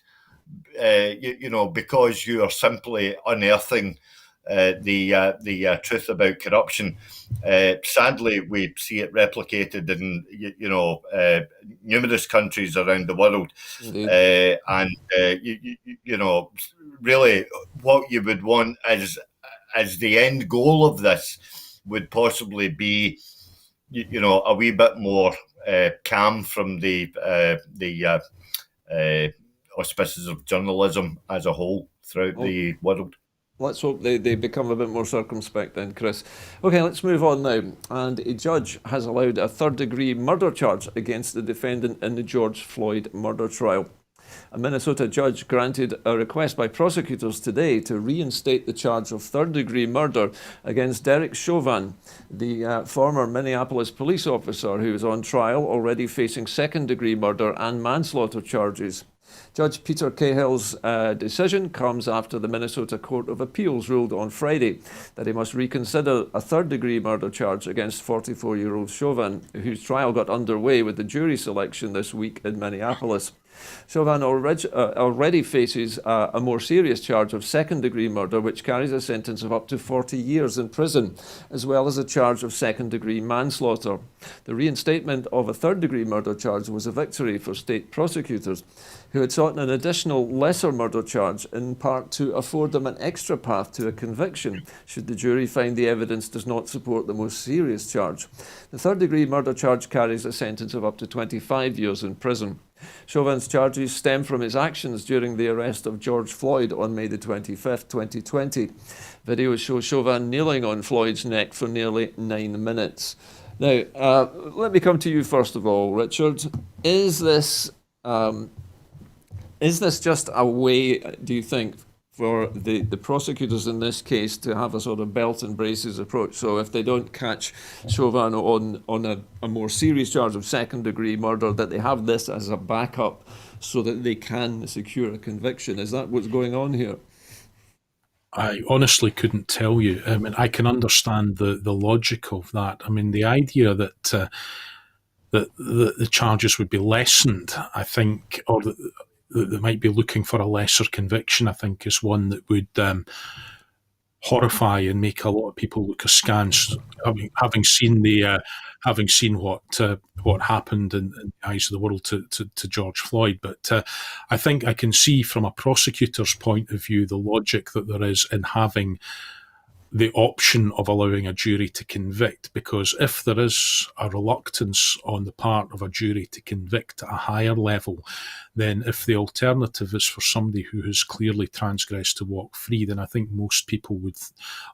because you are simply unearthing the truth about corruption. Sadly, we see it replicated in numerous countries around the world, and really, what you would want as the end goal of this would possibly be, a wee bit more calm from the auspices of journalism as a whole throughout the world. Let's hope they become a bit more circumspect then, Chris. Okay, let's move on now. And a judge has allowed a third-degree murder charge against the defendant in the George Floyd murder trial. A Minnesota judge granted a request by prosecutors today to reinstate the charge of third-degree murder against Derek Chauvin, the former Minneapolis police officer who is on trial, already facing second-degree murder and manslaughter charges. Judge Peter Cahill's decision comes after the Minnesota Court of Appeals ruled on Friday that he must reconsider a third-degree murder charge against 44-year-old Chauvin, whose trial got underway with the jury selection this week in Minneapolis. Chauvin already faces a more serious charge of second-degree murder, which carries a sentence of up to 40 years in prison, as well as a charge of second-degree manslaughter. The reinstatement of a third-degree murder charge was a victory for state prosecutors, who had sought an additional lesser murder charge, in part to afford them an extra path to a conviction, should the jury find the evidence does not support the most serious charge. The third-degree murder charge carries a sentence of up to 25 years in prison. Chauvin's charges stem from his actions during the arrest of George Floyd on May the 25th, 2020. Videos show Chauvin kneeling on Floyd's neck for nearly 9 minutes. Now, let me come to you first of all, Richard. Is this just a way, do you think, for the prosecutors in this case to have a sort of belt and braces approach? So if they don't catch Chauvin on a more serious charge of second-degree murder, that they have this as a backup so that they can secure a conviction. Is that what's going on here? I honestly couldn't tell you. I mean, I can understand the logic of that. I mean, the idea that the charges would be lessened, I think, or that they might be looking for a lesser conviction, I think, is one that would horrify and make a lot of people look askance, having seen what happened in the eyes of the world to George Floyd. But I think I can see from a prosecutor's point of view the logic that there is in having the option of allowing a jury to convict, because if there is a reluctance on the part of a jury to convict at a higher level, then if the alternative is for somebody who has clearly transgressed to walk free, then I think most people would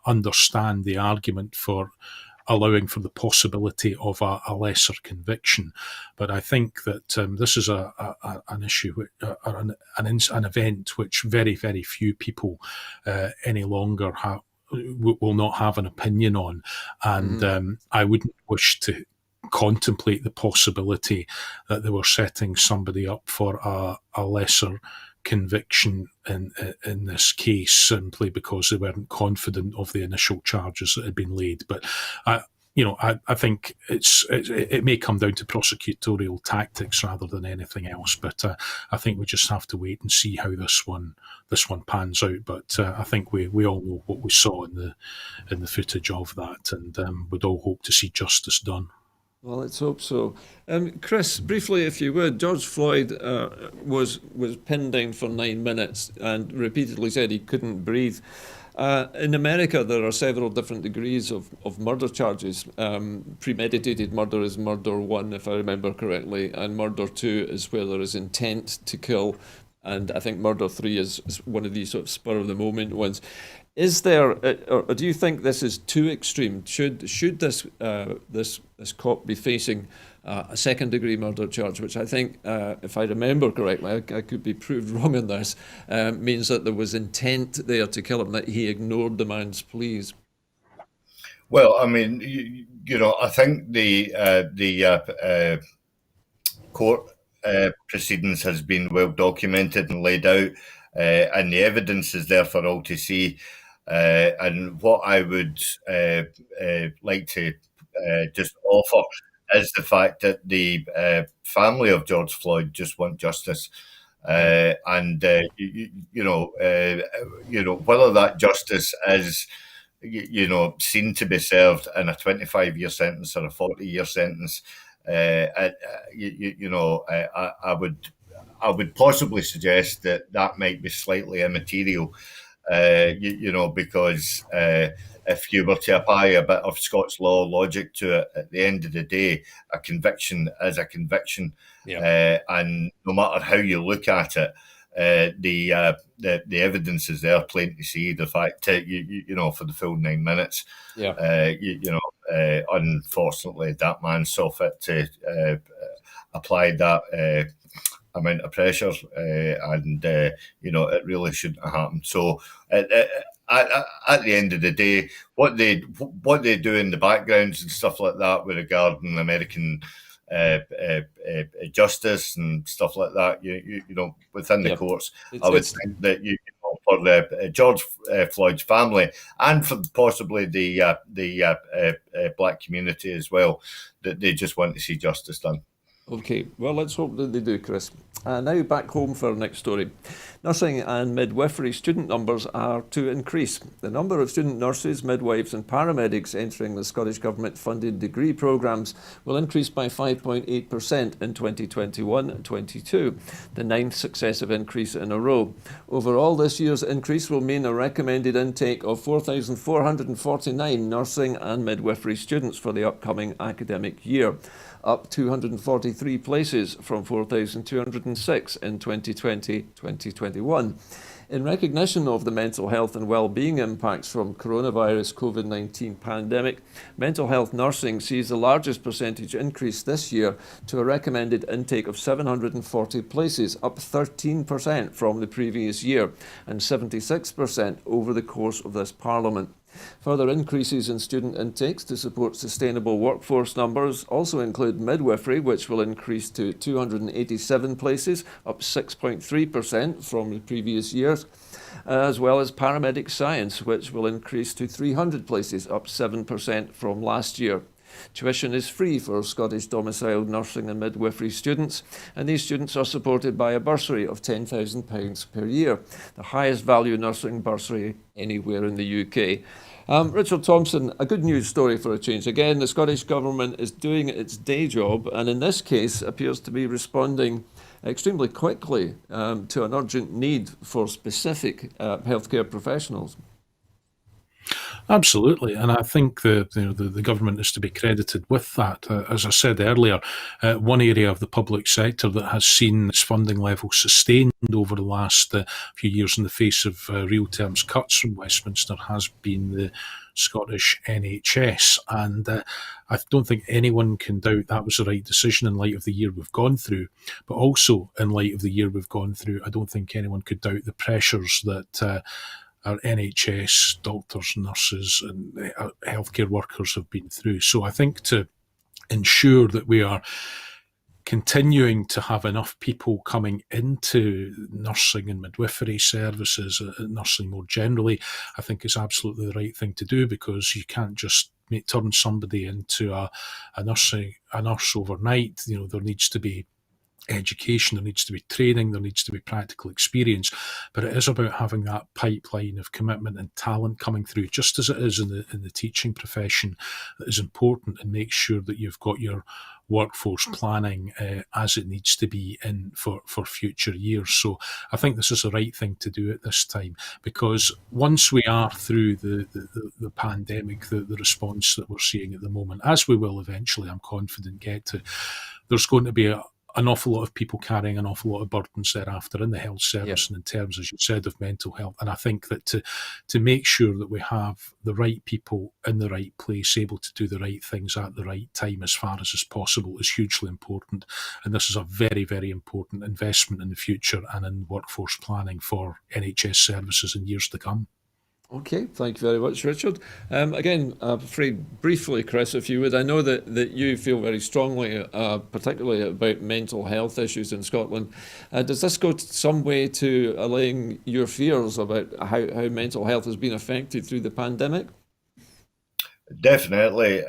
understand the argument for allowing for the possibility of a lesser conviction. But I think that this is an issue, an event which very, very few people any longer will not have an opinion on. And I wouldn't wish to contemplate the possibility that they were setting somebody up for a lesser conviction in this case, simply because they weren't confident of the initial charges that had been laid. But I think it may come down to prosecutorial tactics rather than anything else. But I think we just have to wait and see how this one pans out. But I think we all know what we saw in the footage of that, and would all hope to see justice done. Well, let's hope so. Chris, briefly, if you would, George Floyd was pinned down for 9 minutes and repeatedly said he couldn't breathe. In America, there are several different degrees of murder charges. Premeditated murder is murder 1, if I remember correctly, and murder 2 is where there is intent to kill, and I think murder 3 is one of these sort of spur-of-the-moment ones. Is there, or do you think this is too extreme? Should this cop be facing a second-degree murder charge, which I think, if I remember correctly, I could be proved wrong on this, means that there was intent there to kill him, that he ignored the man's pleas? Well, I mean, I think the court proceedings has been well documented and laid out, and the evidence is there for all to see. And what I would like to just offer is the fact that the family of George Floyd just want justice. And whether that justice is seen to be served in a 25-year sentence or a 40-year sentence, I would possibly suggest that might be slightly immaterial, because if you were to apply a bit of Scots law logic to it, at the end of the day, a conviction is a conviction, and no matter how you look at it, the evidence is there, plain to see. The fact that for the full 9 minutes, unfortunately, that man saw fit to apply that amount of pressure, and it really shouldn't have happened. So at the end of the day, what they do in the backgrounds and stuff like that with regarding American justice and stuff like that, within the courts, I would think that for the George Floyd's family and for possibly the black community as well, that they just want to see justice done. Okay, well, let's hope that they do, Chris. Now back home for our next story. Nursing and midwifery student numbers are to increase. The number of student nurses, midwives and paramedics entering the Scottish Government-funded degree programmes will increase by 5.8% in 2021-22, the 9th successive increase in a row. Overall, this year's increase will mean a recommended intake of 4,449 nursing and midwifery students for the upcoming academic year, up 243 places from 4,206 in 2020-2021. In recognition of the mental health and well-being impacts from coronavirus COVID-19 pandemic, mental health nursing sees the largest percentage increase this year to a recommended intake of 740 places, up 13% from the previous year and 76% over the course of this Parliament. Further increases in student intakes to support sustainable workforce numbers also include midwifery, which will increase to 287 places, up 6.3% from the previous years, as well as paramedic science, which will increase to 300 places, up 7% from last year. Tuition is free for Scottish domiciled nursing and midwifery students, and these students are supported by a bursary of £10,000 per year, the highest value nursing bursary anywhere in the UK. Richard Thomson, a good news story for a change. Again, the Scottish Government is doing its day job, and in this case appears to be responding extremely quickly to an urgent need for specific healthcare professionals. Absolutely, and I think the government is to be credited with that. As I said earlier, one area of the public sector that has seen its funding level sustained over the last few years in the face of real terms cuts from Westminster has been the Scottish NHS, and I don't think anyone can doubt that was the right decision in light of the year we've gone through, but also in light of the year we've gone through, I don't think anyone could doubt the pressures that our NHS doctors, nurses and healthcare workers have been through. So I think to ensure that we are continuing to have enough people coming into nursing and midwifery services, nursing more generally, I think is absolutely the right thing to do, because you can't just turn somebody into a nurse overnight. There needs to be education, there needs to be training, there needs to be practical experience, but it is about having that pipeline of commitment and talent coming through, just as it is in the teaching profession, that is important, and make sure that you've got your workforce planning as it needs to be in for future years. So I think this is the right thing to do at this time, because once we are through the pandemic, the response that we're seeing at the moment, as we will eventually, I'm confident, get to, there's going to be a an awful lot of people carrying an awful lot of burdens thereafter in the health service and in terms, as you said, of mental health. And I think that to make sure that we have the right people in the right place, able to do the right things at the right time as far as is possible, is hugely important. And this is a very, very important investment in the future and in workforce planning for NHS services in years to come. Okay, thank you very much, Richard. Again, I'm afraid briefly, Chris, if you would, I know that you feel very strongly, particularly about mental health issues in Scotland. Does this go some way to allaying your fears about how mental health has been affected through the pandemic? Definitely,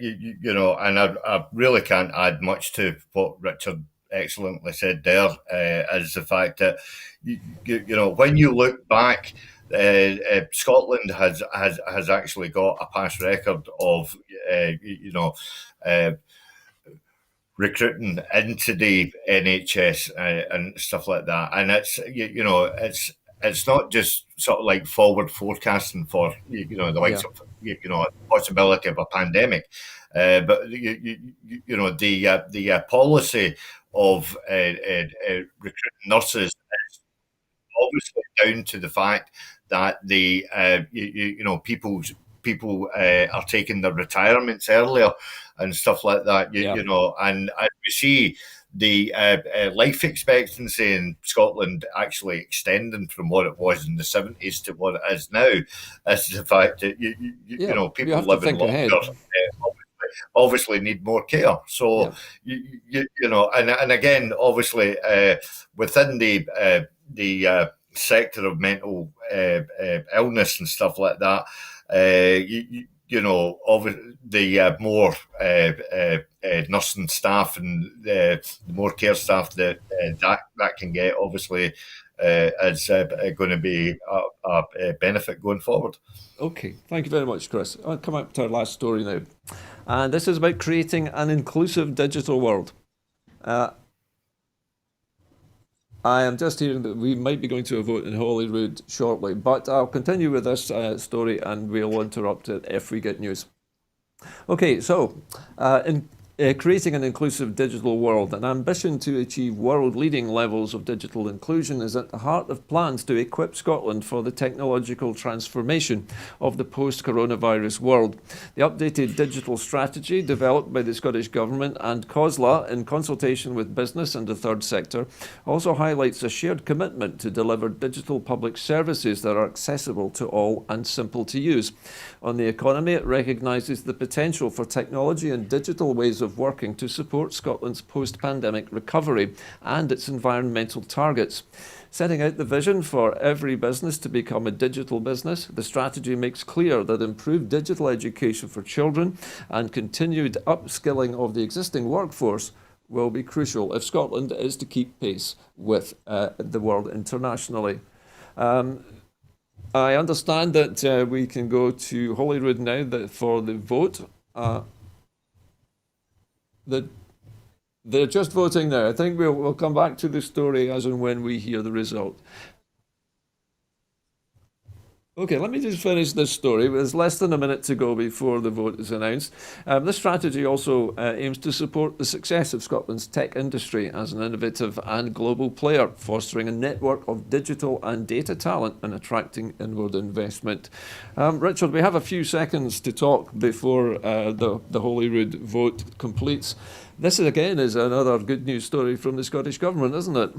you know, and I really can't add much to what Richard excellently said there, as the fact that, you know, when you look back, Scotland has actually got a past record of, you know, recruiting into the NHS and stuff like that. And it's, you know, it's not just sort of like forward forecasting for, you know, the likes of, you know, possibility of a pandemic, but you know, the policy of recruiting nurses is obviously down to the fact that the you know, people are taking their retirements earlier and stuff like that. You know, and we see the life expectancy in Scotland actually extending from what it was in the 70s to what it is now. Is the fact that you know, people living longer obviously need more care. So you know, and again, obviously within the sector of mental illness and stuff like that, you know, the more nursing staff and the more care staff that can get, obviously, is going to be a benefit going forward. Okay, thank you very much, Chris. I'll come up to our last story now. And this is about creating an inclusive digital world. I am just hearing that we might be going to a vote in Holyrood shortly, but I'll continue with this story and we'll interrupt it if we get news. Okay, so in creating an inclusive digital world, an ambition to achieve world-leading levels of digital inclusion is at the heart of plans to equip Scotland for the technological transformation of the post-coronavirus world. The updated digital strategy developed by the Scottish Government and COSLA in consultation with business and the third sector also highlights a shared commitment to deliver digital public services that are accessible to all and simple to use. On the economy, it recognises the potential for technology and digital ways of working to support Scotland's post-pandemic recovery and its environmental targets. Setting out the vision for every business to become a digital business, the strategy makes clear that improved digital education for children and continued upskilling of the existing workforce will be crucial if Scotland is to keep pace with the world internationally. I understand that we can go to Holyrood now for the vote. They're just voting now. I think we'll come back to the story as and when we hear the result. Okay, let me just finish this story. There's less than a minute to go before the vote is announced. This strategy also aims to support the success of Scotland's tech industry as an innovative and global player, fostering a network of digital and data talent and attracting inward investment. Richard, we have a few seconds to talk before the Holyrood vote completes. This, again, is another good news story from the Scottish Government, isn't it?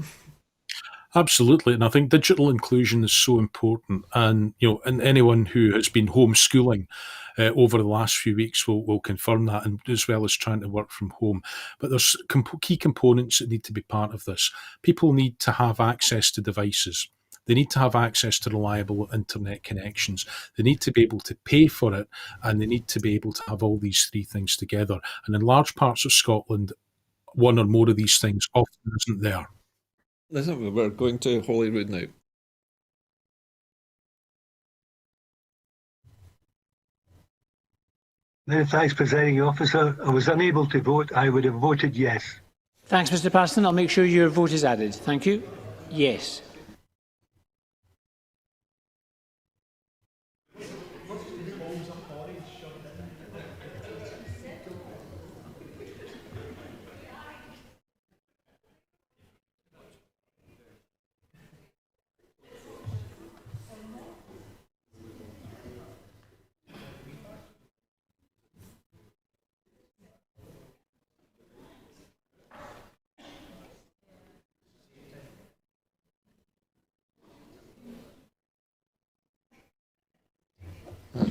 Absolutely, and I think digital inclusion is so important. And and anyone who has been homeschooling over the last few weeks will confirm that, and as well as trying to work from home. But there's key components that need to be part of this. People need to have access to devices. They need to have access to reliable internet connections. They need to be able to pay for it, and they need to be able to have all these three things together. And in large parts of Scotland, one or more of these things often isn't there. Listen, we're going to Holyrood now. Many thanks, Presiding Officer. I was unable to vote. I would have voted yes. Thanks, Mr. Paston. I'll make sure your vote is added. Thank you. Yes.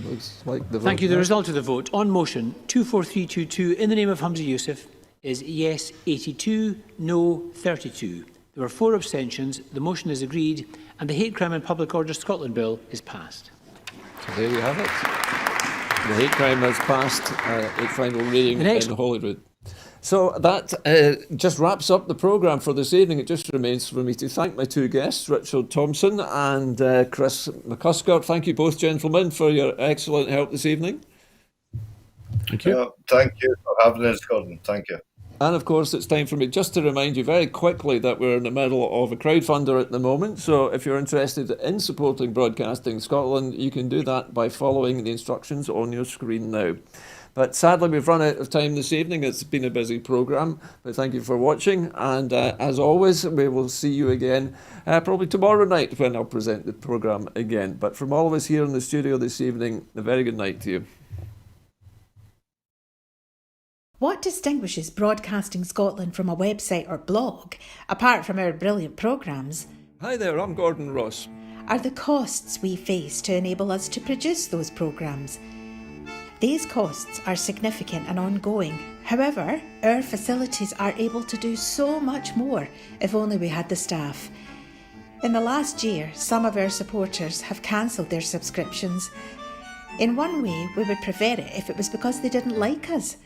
Looks like the vote. Thank you. The result of the vote on motion 24322 in the name of Humza Yousaf is yes 82, no 32. There were 4 abstentions. The motion is agreed and the Hate Crime and Public Order Scotland Bill is passed. So there you have it. The hate crime has passed its final reading in Holyrood. So that just wraps up the programme for this evening. It just remains for me to thank my 2 guests, Richard Thomson and Chris McCusker. Thank you both, gentlemen, for your excellent help this evening. Thank you. Thank you for having us, Gordon. Thank you. And of course, it's time for me just to remind you very quickly that we're in the middle of a crowdfunder at the moment. So if you're interested in supporting Broadcasting Scotland, you can do that by following the instructions on your screen now. But sadly, we've run out of time this evening. It's been a busy programme, but thank you for watching. And as always, we will see you again probably tomorrow night when I'll present the programme again. But from all of us here in the studio this evening, a very good night to you. What distinguishes Broadcasting Scotland from a website or blog, apart from our brilliant programmes, Hi there, I'm Gordon Ross. are the costs we face to enable us to produce those programmes. These costs are significant and ongoing. However, our facilities are able to do so much more if only we had the staff. In the last year, some of our supporters have cancelled their subscriptions. In one way, we would prefer it if it was because they didn't like us,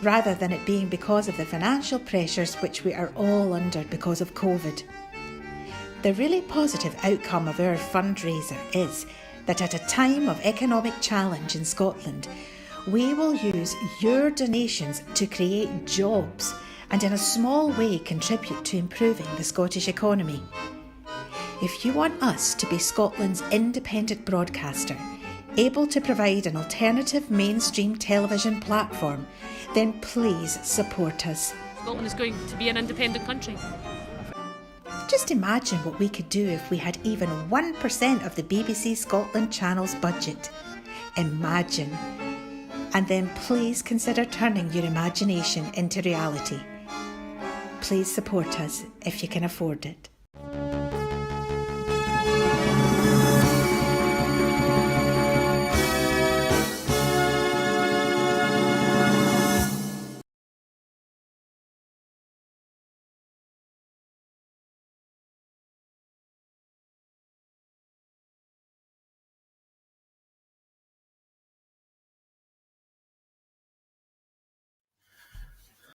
rather than it being because of the financial pressures which we are all under because of COVID. The really positive outcome of our fundraiser is that at a time of economic challenge in Scotland, we will use your donations to create jobs and in a small way contribute to improving the Scottish economy. If you want us to be Scotland's independent broadcaster, able to provide an alternative mainstream television platform, then please support us. Scotland is going to be an independent country. Just imagine what we could do if we had even 1% of the BBC Scotland channel's budget. Imagine. And then please consider turning your imagination into reality. Please support us if you can afford it.